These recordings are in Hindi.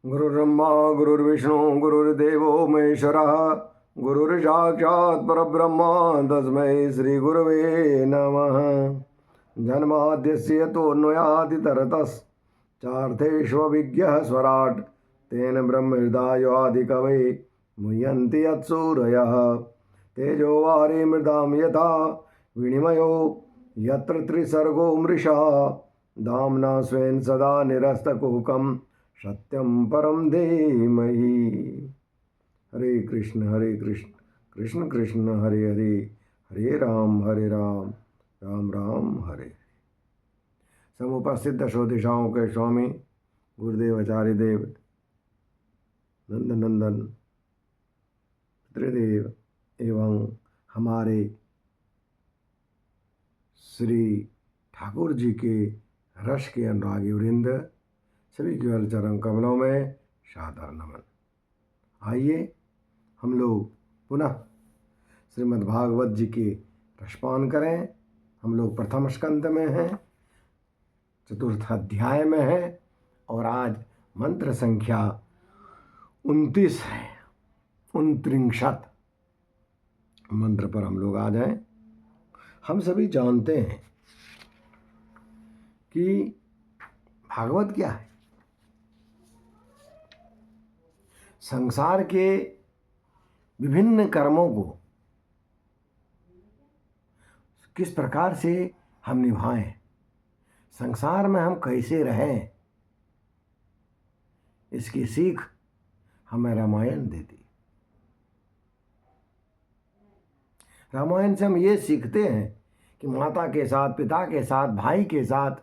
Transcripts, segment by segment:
गुरुर्ब्रह्मा गुरुर्विष्णु गुरुर्देवो महेश्वरः गुरुर्साक्षात् परब्रह्म तस्मै श्रीगुरवे नमः। जन्माद्यस्य तोऽन्वयादितरतश्चार्थेष्वभिज्ञः स्वराट् तेन ब्रह्महृदायादिकवये मुह्यन्ति यत्सूरयः। तेजो वारि मृदां यथा विनिमयो यत्र त्रिसर्गो मृषा धाम्ना स्वेन सदा निरस्तकुहकं सत्यं परं धीमहि। हरे कृष्ण कृष्ण कृष्ण हरे हरे, हरे राम राम राम हरे। समुपस्थित दशो दिशाओं के स्वामी गुरुदेव आचार्य देव नंद नंदन त्रिदेव एवं हमारे श्री ठाकुर जी के रस के अनुरागी वृंद सभी केवल चरण कमलों में सादर नमन। आइए हम लोग पुनः श्रीमद् भागवत जी के रसपान करें। हम लोग प्रथम स्कंद में हैं, चतुर्थ अध्याय में हैं और आज मंत्र संख्या 29 है। 29 मंत्र पर हम लोग आ जाएं। हम सभी जानते हैं कि भागवत क्या है। संसार के विभिन्न कर्मों को किस प्रकार से हम निभाएं, संसार में हम कैसे रहें, इसकी सीख हमें रामायण देती। रामायण से हम ये सीखते हैं कि माता के साथ, पिता के साथ, भाई के साथ,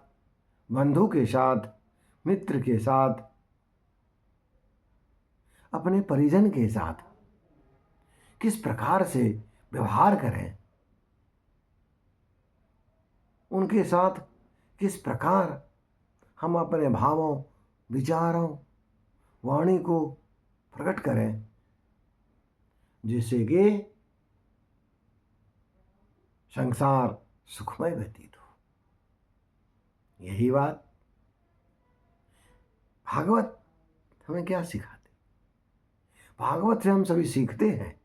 बंधु के साथ, मित्र के साथ, अपने परिजन के साथ किस प्रकार से व्यवहार करें, उनके साथ किस प्रकार हम अपने भावों, विचारों, वाणी को प्रकट करें, जिससे कि संसार सुखमय व्यतीत हो। यही बात भागवत हमें क्या सिखाती। भागवत से हम सभी सीखते हैं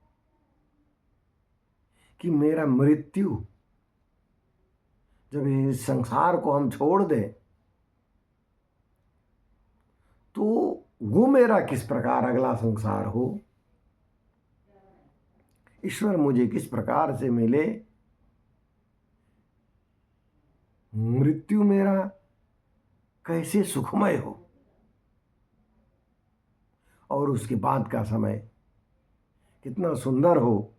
कि मेरा मृत्यु जब इस संसार को हम छोड़ दें तो वो मेरा किस प्रकार अगला संसार हो, ईश्वर मुझे किस प्रकार से मिले, मृत्यु मेरा कैसे सुखमय हो और उसके बाद का समय कितना सुंदर हो,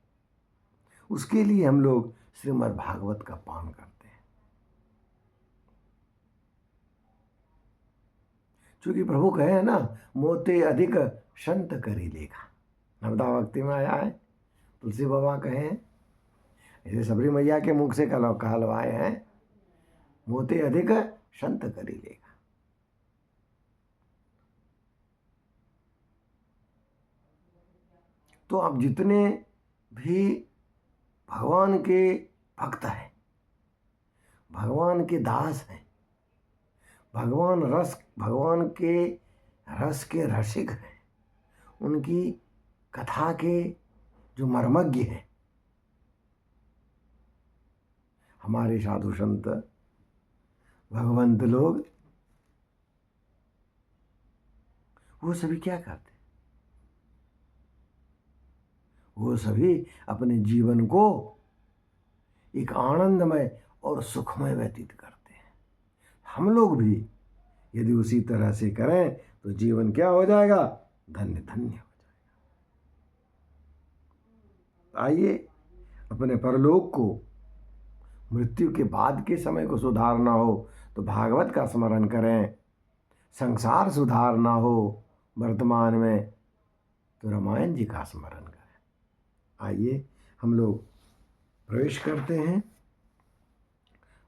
उसके लिए हम लोग श्रीमद् भागवत का पान करते हैं। क्योंकि प्रभु कहे हैं ना, मोते अधिक संत करी लेखा। नवदा भक्ति में आया है, तुलसी बाबा कहे हैं, ऐसे सबरी मैया के मुख से कहलवाए हैं, मोते अधिक संत करी लेखा। तो आप जितने भी भगवान के भक्त हैं, भगवान के दास हैं, भगवान के रस के रसिक हैं, उनकी कथा के जो मर्मज्ञ हैं, हमारे साधु संत भगवंत लोग, वो सभी क्या करते? वो सभी अपने जीवन को एक आनंदमय और सुखमय व्यतीत करते हैं। हम लोग भी यदि उसी तरह से करें तो जीवन क्या हो जाएगा? धन्य धन्य हो जाएगा। आइए अपने परलोक को, मृत्यु के बाद के समय को सुधारना हो तो भागवत का स्मरण करें, संसार सुधारना हो वर्तमान में तो रामायण जी का स्मरण करें। आइए हम लोग प्रवेश करते हैं।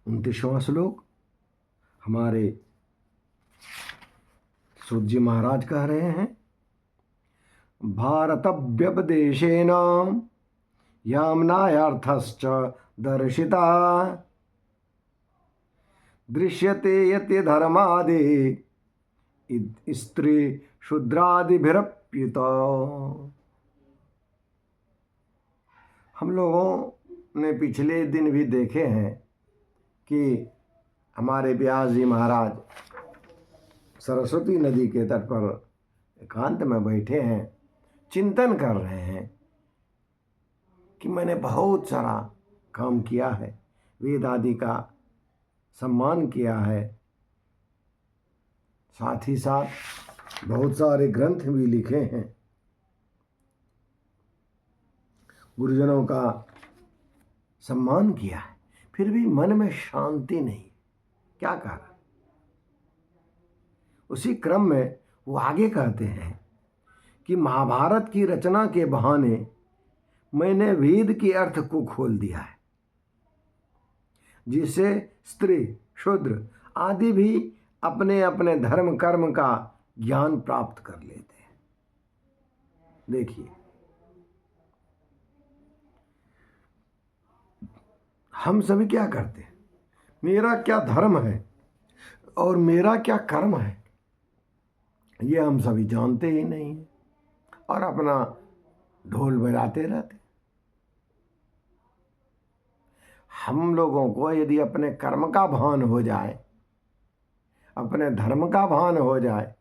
29वां श्लोक हमारे सूत जी महाराज कह रहे हैं, भारतव्यपदेशेन याम्नायार्थश्च दर्शिता दृश्यते यते धर्मादि स्त्री शूद्रादिभिरप्युत। हम लोगों ने पिछले दिन भी देखे हैं कि हमारे व्यास जी महाराज सरस्वती नदी के तट पर एकांत में बैठे हैं, चिंतन कर रहे हैं कि मैंने बहुत सारा काम किया है, वेद आदि का सम्मान किया है, साथ ही साथ बहुत सारे ग्रंथ भी लिखे हैं, गुरुजनों का सम्मान किया है, फिर भी मन में शांति नहीं। क्या कारण? उसी क्रम में वो आगे कहते हैं कि महाभारत की रचना के बहाने मैंने वेद के अर्थ को खोल दिया है, जिससे स्त्री शूद्र आदि भी अपने अपने धर्म कर्म का ज्ञान प्राप्त कर लेते हैं। देखिए, हम सभी क्या करते हैं, मेरा क्या धर्म है और मेरा क्या कर्म है, ये हम सभी जानते ही नहीं हैं और अपना ढोल बजाते रहते। हम लोगों को यदि अपने कर्म का भान हो जाए, अपने धर्म का भान हो जाए,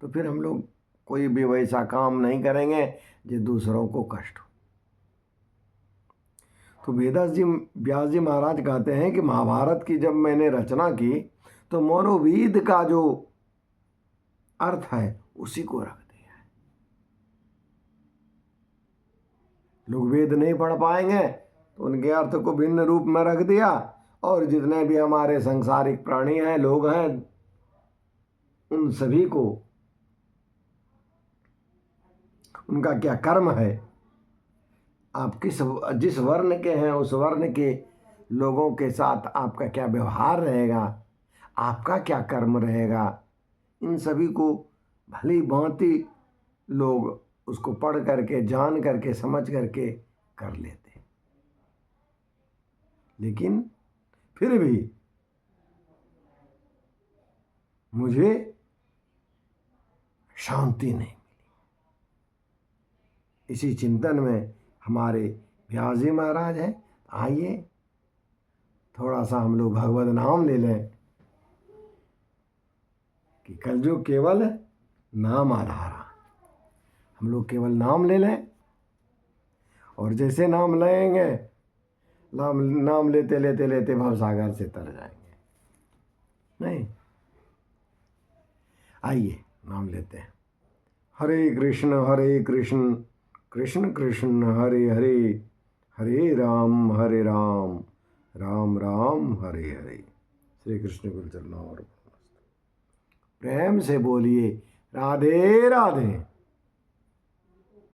तो फिर हम लोग कोई भी वैसा काम नहीं करेंगे जो दूसरों को कष्ट हो। तो व्यास जी महाराज कहते हैं कि महाभारत की जब मैंने रचना की तो मनोवेद का जो अर्थ है उसी को रख दिया है। लोग वेद नहीं पढ़ पाएंगे तो उनके अर्थ को भिन्न रूप में रख दिया, और जितने भी हमारे सांसारिक प्राणी हैं, लोग हैं, उन सभी को उनका क्या कर्म है, आप जिस वर्ण के हैं उस वर्ण के लोगों के साथ आपका क्या व्यवहार रहेगा, आपका क्या कर्म रहेगा, इन सभी को भली भांति लोग उसको पढ़ करके, जान करके, समझ करके कर लेते हैं। लेकिन फिर भी मुझे शांति नहीं मिली। इसी चिंतन में हमारे व्यास जी महाराज हैं। आइए थोड़ा सा हम लोग भगवत नाम ले लें कि कलयुग केवल नाम आधारा। हम लोग केवल नाम ले लें, और जैसे नाम लेंगे, नाम लेते लेते लेते भवसागर से तर जाएंगे। नहीं, आइए नाम लेते हैं। हरे कृष्ण कृष्ण कृष्ण हरे हरे, हरे राम राम राम हरे हरे। श्री कृष्ण गुरु चरणों और प्रेम से बोलिए राधे राधे।